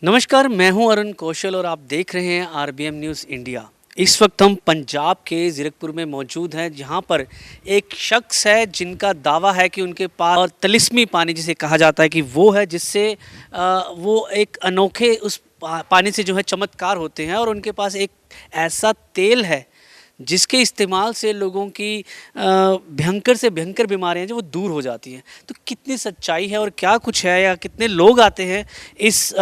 नमस्कार, मैं हूं अरुण कौशल और आप देख रहे हैं आरबीएम न्यूज़ इंडिया। इस वक्त हम पंजाब के ज़ीरकपुर में मौजूद हैं, जहां पर एक शख्स है जिनका दावा है कि उनके पास और तिलिस्मी पानी जिसे कहा जाता है कि वो है, जिससे वो एक अनोखे उस पानी से जो है चमत्कार होते हैं। और उनके पास एक ऐसा तेल है जिसके इस्तेमाल से लोगों की भयंकर से भयंकर बीमारियां जो वो दूर हो जाती हैं। तो कितनी सच्चाई है और क्या कुछ है, या कितने लोग आते हैं इस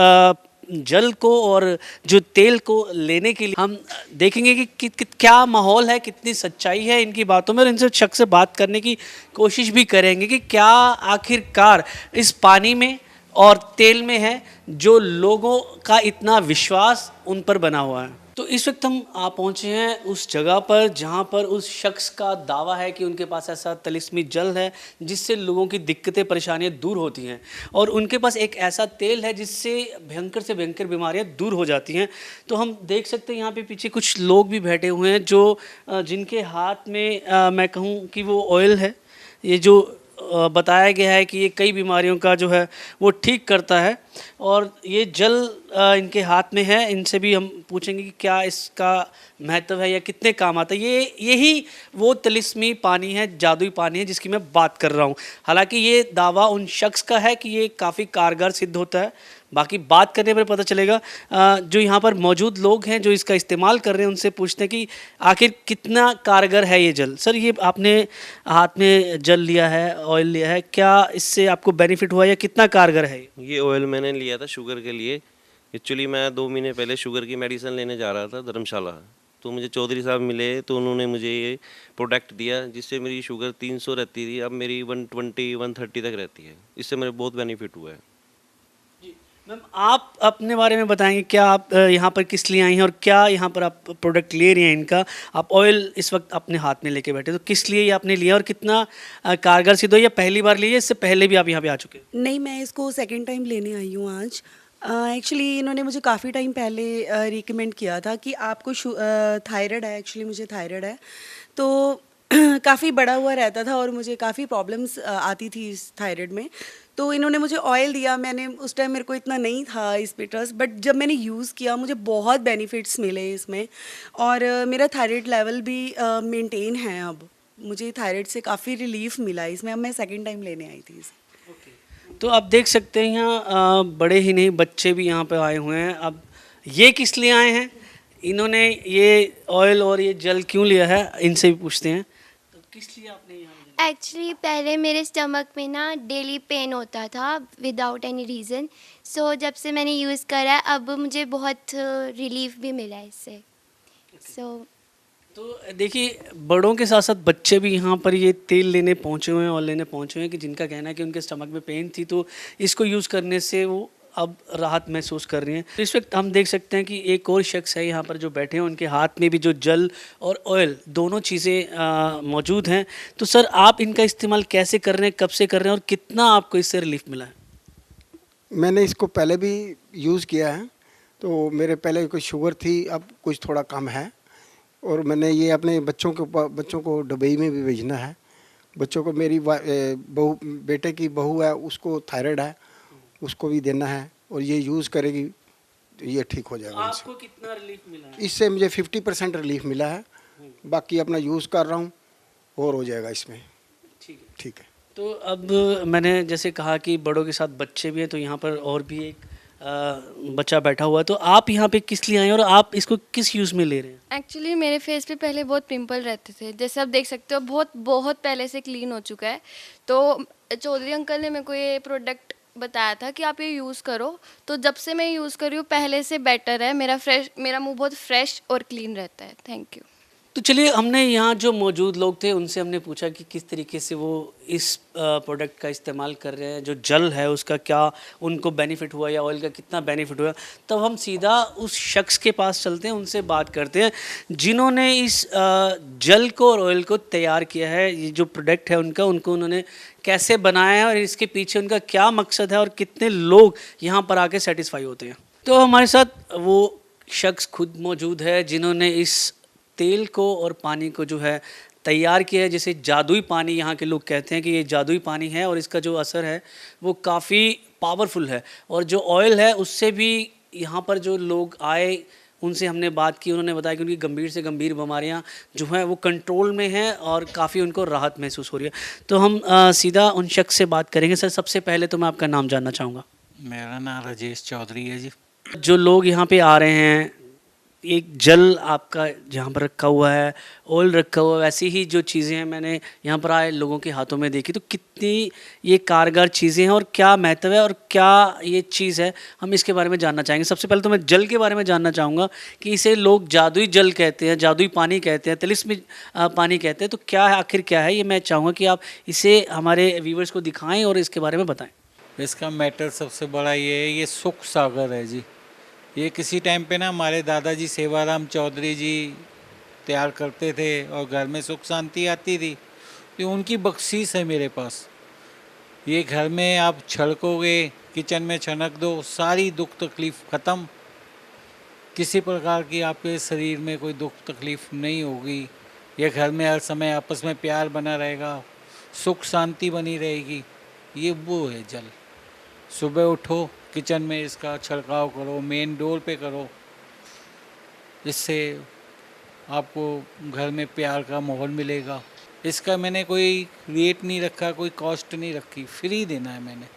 जल को और जो तेल को लेने के लिए, हम देखेंगे कि क्या माहौल है, कितनी सच्चाई है इनकी बातों में, और इनसे शख्स से बात करने की कोशिश भी करेंगे कि क्या आखिरकार इस पानी में और तेल में है जो लोगों का इतना विश्वास उन पर बना हुआ है। तो इस वक्त हम पहुँचे हैं उस जगह पर जहाँ पर उस शख्स का दावा है कि उनके पास ऐसा तिलिस्मी जल है जिससे लोगों की दिक्कतें परेशानियाँ दूर होती हैं, और उनके पास एक ऐसा तेल है जिससे भयंकर से भयंकर बीमारियाँ दूर हो जाती हैं। तो हम देख सकते हैं यहाँ पे पीछे कुछ लोग भी बैठे हुए हैं जो जिनके हाथ में मैं कहूँ कि वो ऑयल है। ये जो बताया गया है कि ये कई बीमारियों का जो है वो ठीक करता है, और ये जल इनके हाथ में है। इनसे भी हम पूछेंगे कि क्या इसका महत्व है या कितने काम आता है। यही वो तिलिस्मी पानी है, जादुई पानी है जिसकी मैं बात कर रहा हूँ। हालांकि ये दावा उन शख्स का है कि ये काफ़ी कारगर सिद्ध होता है, बाकी बात करने पर पता चलेगा। जो यहाँ पर मौजूद लोग हैं जो इसका इस्तेमाल कर रहे हैं, उनसे पूछते हैं कि आखिर कितना कारगर है ये जल। सर, ये आपने हाथ में जल लिया है, ऑयल लिया है, क्या इससे आपको बेनिफिट हुआ या कितना कारगर है ये ऑयल मैंने लिया था शुगर के लिए। एक्चुअली मैं 2 महीने पहले शुगर की मेडिसिन लेने जा रहा था धर्मशाला। तो मुझे चौधरी साहब मिले तो उन्होंने मुझे ये प्रोडक्ट दिया जिससे मेरी शुगर 300 रहती थी, अब मेरी 120 130 तक रहती है। इससे मेरे बहुत बेनिफिट हुआ है। मैम, आप अपने बारे में बताएंगे, क्या आप यहाँ पर किस लिए आई हैं और क्या यहाँ पर आप प्रोडक्ट ले रही हैं इनका। आप ऑयल इस वक्त अपने हाथ में लेके बैठे, तो किस लिए ये आपने लिया और कितना कारगर सिद्ध हो, या पहली बार लिया, इससे पहले भी आप यहाँ पे आ चुके हैं। नहीं, मैं इसको सेकंड टाइम लेने आई हूँ आज। एक्चुअली इन्होंने मुझे काफ़ी टाइम पहले रिकमेंड किया था कि आपको थायराइड है। एक्चुअली मुझे थायराइड है, तो काफ़ी बड़ा हुआ रहता था और मुझे काफ़ी प्रॉब्लम्स आती थी इस थायराइड में। तो इन्होंने मुझे ऑयल दिया। मैंने उस टाइम, मेरे को इतना नहीं था इस पे ट्रस्ट, बट जब मैंने यूज़ किया मुझे बहुत बेनिफिट्स मिले इसमें, और मेरा थायराइड लेवल भी मेंटेन है अब। मुझे थायराइड से काफ़ी रिलीफ मिला इसमें। अब मैं सेकंड टाइम लेने आई थी इसे। तो आप देख सकते हैं यहाँ बड़े ही नहीं, बच्चे भी यहाँ पे आए हुए हैं। अब ये किस लिए आए हैं, इन्होंने ये ऑयल और ये जल क्यों लिया है, इनसे भी पूछते हैं। तो किस लिए आपने यहाँ एक्चुअली पहले मेरे स्टमक में ना डेली पेन होता था विदाउट एनी रीज़न। सो जब से मैंने यूज़ करा है अब मुझे बहुत रिलीफ भी मिला है इससे। सो तो देखिए, बड़ों के साथ साथ बच्चे भी यहाँ पर ये तेल लेने पहुँचे हुए हैं और लेने पहुँचे हुए हैं, कि जिनका कहना है कि उनके स्टमक में पेन थी, तो इसको यूज़ करने से वो अब राहत महसूस कर रही हैं। तो इस वक्त हम देख सकते हैं कि एक और शख्स है यहाँ पर जो बैठे हैं, उनके हाथ में भी जो जल और ऑयल दोनों चीज़ें मौजूद हैं। तो सर, आप इनका इस्तेमाल कैसे कर रहे हैं, कब से कर रहे हैं और कितना आपको इससे रिलीफ मिला है। मैंने इसको पहले भी यूज़ किया है। तो मेरे पहले कुछ शुगर थी, अब कुछ थोड़ा कम है। और मैंने ये अपने बच्चों को दुबई में भी भेजना है। बच्चों को, मेरी बहू, बेटे की बहू है, उसको थायराइड है, उसको भी देना है, और ये यूज़ करेगी तो ये ठीक हो जाएगा। आपको कितना रिलीफ मिला है? इससे मुझे 50% रिलीफ मिला है। बाकी अपना यूज़ कर रहा हूँ और हो जाएगा इसमें। ठीक है। ठीक है। तो अब मैंने जैसे कहा कि बड़ों के साथ बच्चे भी हैं, तो यहाँ पर और भी एक बच्चा बैठा हुआ है। तो आप यहाँ पे किस लिए आए हैं और आप इसको किस यूज़ में ले रहे हैं। एक्चुअली मेरे फेस पे पहले बहुत पिंपल रहते थे, जैसे आप देख सकते हो बहुत बहुत पहले से क्लीन हो चुका है। तो चौधरी अंकल ने मेरे को ये प्रोडक्ट बताया था कि आप ये यूज़ करो। तो जब से मैं यूज़ कर रही हूँ पहले से बेटर है। मेरा मुंह बहुत फ्रेश और क्लीन रहता है। Thank you. तो चलिए, हमने यहाँ जो मौजूद लोग थे उनसे हमने पूछा कि किस तरीके से वो इस प्रोडक्ट का इस्तेमाल कर रहे हैं, जो जल है उसका क्या उनको बेनिफिट हुआ या ऑयल का कितना बेनिफिट हुआ। तब हम सीधा उस शख्स के पास चलते हैं, उनसे बात करते हैं जिन्होंने इस जल को और ऑयल को तैयार किया है। ये जो प्रोडक्ट है उनको उन्होंने कैसे बनाया है और इसके पीछे उनका क्या मकसद है और कितने लोग यहाँ पर आके सेटिस्फाई होते हैं। तो हमारे साथ वो शख्स खुद मौजूद है जिन्होंने इस तेल को और पानी को जो है तैयार किया है, जिसे जादुई पानी यहाँ के लोग कहते हैं कि ये जादुई पानी है, और इसका जो असर है वो काफ़ी पावरफुल है। और जो ऑयल है उससे भी यहाँ पर जो लोग आए उनसे हमने बात की, उन्होंने बताया कि उनकी गंभीर से गंभीर बीमारियाँ जो हैं वो कंट्रोल में हैं और काफ़ी उनको राहत महसूस हो रही है। तो हम सीधा उन शख्स से बात करेंगे। सर, सबसे पहले तो मैं आपका नाम जानना चाहूँगा। मेरा नाम राजेश चौधरी है जी। जो लोग यहाँ पे आ रहे हैं, एक जल आपका जहाँ पर रखा हुआ है, ऑयल रखा हुआ है, वैसी ही जो चीज़ें हैं मैंने यहाँ पर आए लोगों के हाथों में देखी, तो कितनी ये कारगर चीज़ें हैं और क्या महत्व है और क्या ये चीज़ है, हम इसके बारे में जानना चाहेंगे। सबसे पहले तो मैं जल के बारे में जानना चाहूँगा कि इसे लोग जादुई जल कहते हैं, जादुई पानी कहते हैं, तिलिस्मी पानी कहते हैं, तो क्या है, आखिर क्या है ये? मैं चाहूँगा कि आप इसे हमारे व्यूवर्स को दिखाएँ और इसके बारे में बताएँ। इसका मैटर सबसे बड़ा ये है, ये सुख सागर है जी। ये किसी टाइम पे ना हमारे दादाजी सेवाराम चौधरी जी तैयार करते थे और घर में सुख शांति आती थी। तो उनकी बख्शीश है मेरे पास। ये घर में आप छड़कोगे, किचन में छनक दो, सारी दुख तकलीफ़ ख़त्म। किसी प्रकार की आपके शरीर में कोई दुख तकलीफ़ नहीं होगी। ये घर में हर समय आपस में प्यार बना रहेगा, सुख शांति बनी रहेगी। ये वो है जल। सुबह उठो, किचन में इसका छिड़काव करो, मेन डोर पे करो, इससे आपको घर में प्यार का माहौल मिलेगा। इसका मैंने कोई रेट नहीं रखा, कोई कॉस्ट नहीं रखी, फ्री देना है मैंने।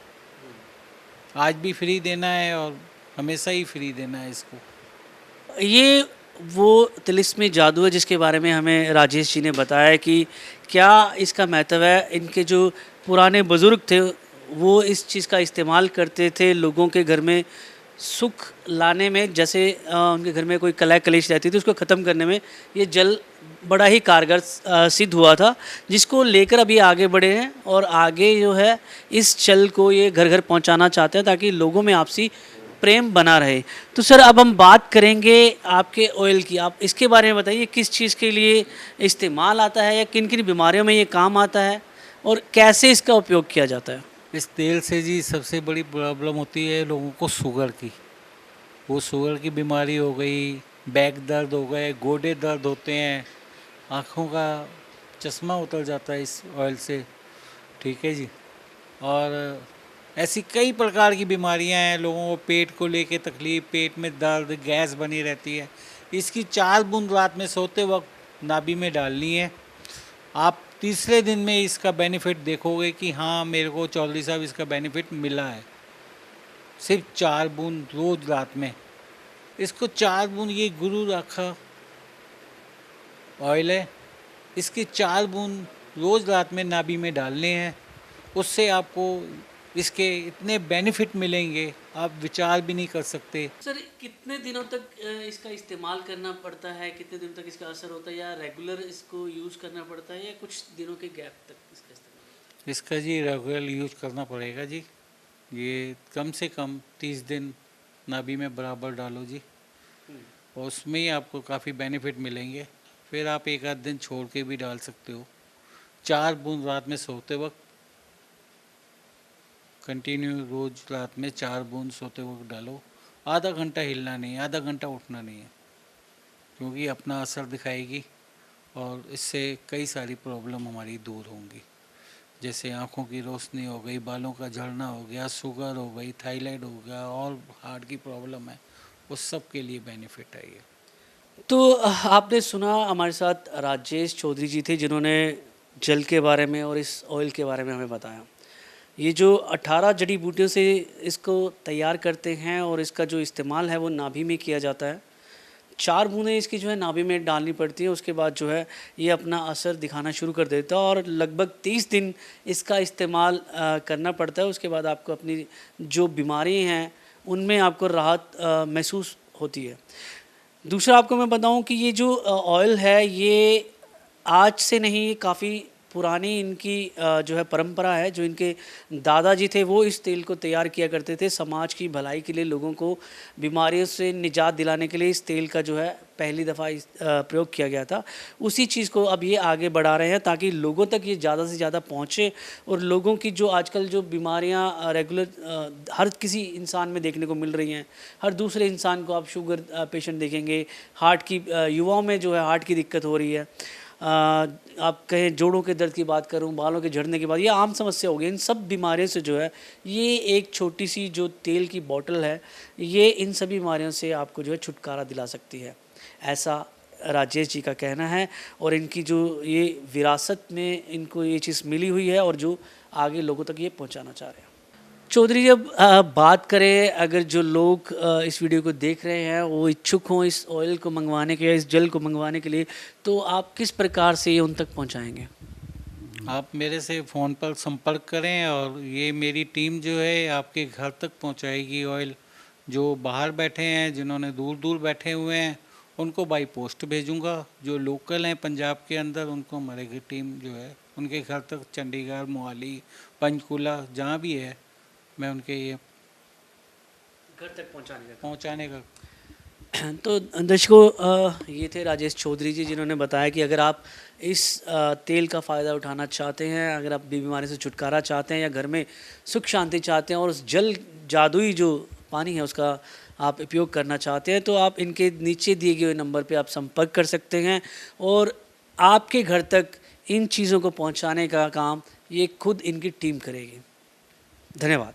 आज भी फ्री देना है और हमेशा ही फ्री देना है इसको। ये वो तिलिस्मी जादू है जिसके बारे में हमें राजेश जी ने बताया कि क्या इसका महत्व है। इनके जो पुराने बुज़ुर्ग थे वो इस चीज़ का इस्तेमाल करते थे लोगों के घर में सुख लाने में, जैसे उनके घर में कोई कलह कलेश रहती थी उसको ख़त्म करने में ये जल बड़ा ही कारगर सिद्ध हुआ था, जिसको लेकर अभी आगे बढ़े हैं और आगे जो है इस जल को ये घर घर पहुंचाना चाहते हैं ताकि लोगों में आपसी प्रेम बना रहे। तो सर, अब हम बात करेंगे आपके ऑयल की। आप इसके बारे में बताइए, किस चीज़ के लिए इस्तेमाल आता है या किन किन बीमारियों में ये काम आता है और कैसे इसका उपयोग किया जाता है? इस तेल से जी सबसे बड़ी प्रॉब्लम होती है लोगों को शुगर की। वो शुगर की बीमारी हो गई, बैक दर्द हो गए, गोडे दर्द होते हैं, आँखों का चश्मा उतर जाता है इस ऑयल से, ठीक है जी। और ऐसी कई प्रकार की बीमारियां हैं, लोगों को पेट को लेके तकलीफ़, पेट में दर्द, गैस बनी रहती है। इसकी 4 बूंद रात में सोते वक्त नाभि में डालनी है। आप तीसरे दिन में इसका बेनिफिट देखोगे कि हाँ, मेरे को चौधरी साहब इसका बेनिफिट मिला है। सिर्फ 4 बूंद रोज़ रात में। इसको 4 बूंद, ये गुरु रखा ऑयल है, इसकी 4 बूंद रोज़ रात में नाभि में डालने हैं। उससे आपको इसके इतने बेनिफिट मिलेंगे, आप विचार भी नहीं कर सकते। सर, कितने दिनों तक इसका इस्तेमाल करना पड़ता है, कितने दिनों तक इसका असर होता है, या रेगुलर इसको यूज़ करना पड़ता है या कुछ दिनों के गैप तक इसका इस्तेमाल? इसका जी रेगुलर यूज करना पड़ेगा जी। ये कम से कम 30 दिन नाभि में बराबर डालो जी, और उसमें ही आपको काफ़ी बेनिफिट मिलेंगे। फिर आप एक आध दिन छोड़ के भी डाल सकते हो। 4 बूंद रात में सोते वक्त कंटिन्यू, रोज़ रात में 4 बूंद सोते वक्त डालो। आधा घंटा हिलना नहीं है, आधा घंटा उठना नहीं है, क्योंकि अपना असर दिखाएगी और इससे कई सारी प्रॉब्लम हमारी दूर होंगी। जैसे आँखों की रोशनी हो गई, बालों का झड़ना हो गया, शुगर हो गई, थायराइड हो गया और हार्ट की प्रॉब्लम है, उस सब के लिए बेनिफिट है ये। तो आपने सुना, हमारे साथ राजेश चौधरी जी थे जिन्होंने जल के बारे में और इस ऑयल के बारे में हमें बताया। ये जो 18 जड़ी बूटियों से इसको तैयार करते हैं और इसका जो इस्तेमाल है वो नाभि में किया जाता है। 4 बूंदें इसकी जो है नाभि में डालनी पड़ती हैं, उसके बाद जो है ये अपना असर दिखाना शुरू कर देता है और लगभग 30 दिन इसका इस्तेमाल करना पड़ता है। उसके बाद आपको अपनी जो बीमारी हैं उनमें आपको राहत महसूस होती है। दूसरा आपको मैं बताऊं कि ये जो ऑयल है ये आज से नहीं, ये काफ़ी पुरानी इनकी जो है परंपरा है। जो इनके दादाजी थे वो इस तेल को तैयार किया करते थे समाज की भलाई के लिए, लोगों को बीमारियों से निजात दिलाने के लिए इस तेल का जो है पहली दफ़ा प्रयोग किया गया था। उसी चीज़ को अब ये आगे बढ़ा रहे हैं ताकि लोगों तक ये ज़्यादा से ज़्यादा पहुँचे और लोगों की जो आजकल जो बीमारियाँ रेगुलर हर किसी इंसान में देखने को मिल रही हैं, हर दूसरे इंसान को आप शुगर पेशेंट देखेंगे, हार्ट की युवाओं में जो है हार्ट की दिक्कत हो रही है, आप कहें जोड़ों के दर्द की बात करूं, बालों के झड़ने की बात, ये आम समस्या हो गई। इन सब बीमारियों से जो है ये एक छोटी सी जो तेल की बोतल है ये इन सभी बीमारियों से आपको जो है छुटकारा दिला सकती है, ऐसा राजेश जी का कहना है। और इनकी जो ये विरासत में इनको ये चीज़ मिली हुई है और जो आगे लोगों तक ये पहुंचाना चाह रहे हैं। चौधरी, जब बात करें, अगर जो लोग इस वीडियो को देख रहे हैं वो इच्छुक हों इस ऑयल को मंगवाने के या इस जेल को मंगवाने के लिए, तो आप किस प्रकार से ये उन तक पहुंचाएंगे? आप मेरे से फ़ोन पर संपर्क करें और ये मेरी टीम जो है आपके घर तक पहुंचाएगी ऑयल। जो बाहर बैठे हैं, जिन्होंने दूर दूर बैठे हुए हैं, उनको बाई पोस्ट भेजूंगा। जो लोकल हैं पंजाब के अंदर, उनको हमारे की टीम जो है उनके घर तक, चंडीगढ़, मोहाली, पंचकूला, जहाँ भी है, मैं उनके ये घर तक पहुंचाने का तो दर्शकों, ये थे राजेश चौधरी जी, जिन्होंने बताया कि अगर आप इस तेल का फ़ायदा उठाना चाहते हैं, अगर आप बीमारी से छुटकारा चाहते हैं या घर में सुख शांति चाहते हैं और उस जल जादुई जो पानी है उसका आप उपयोग करना चाहते हैं, तो आप इनके नीचे दिए गए नंबर पे आप संपर्क कर सकते हैं और आपके घर तक इन चीज़ों को पहुंचाने का काम ये खुद इनकी टीम करेगी। धन्यवाद।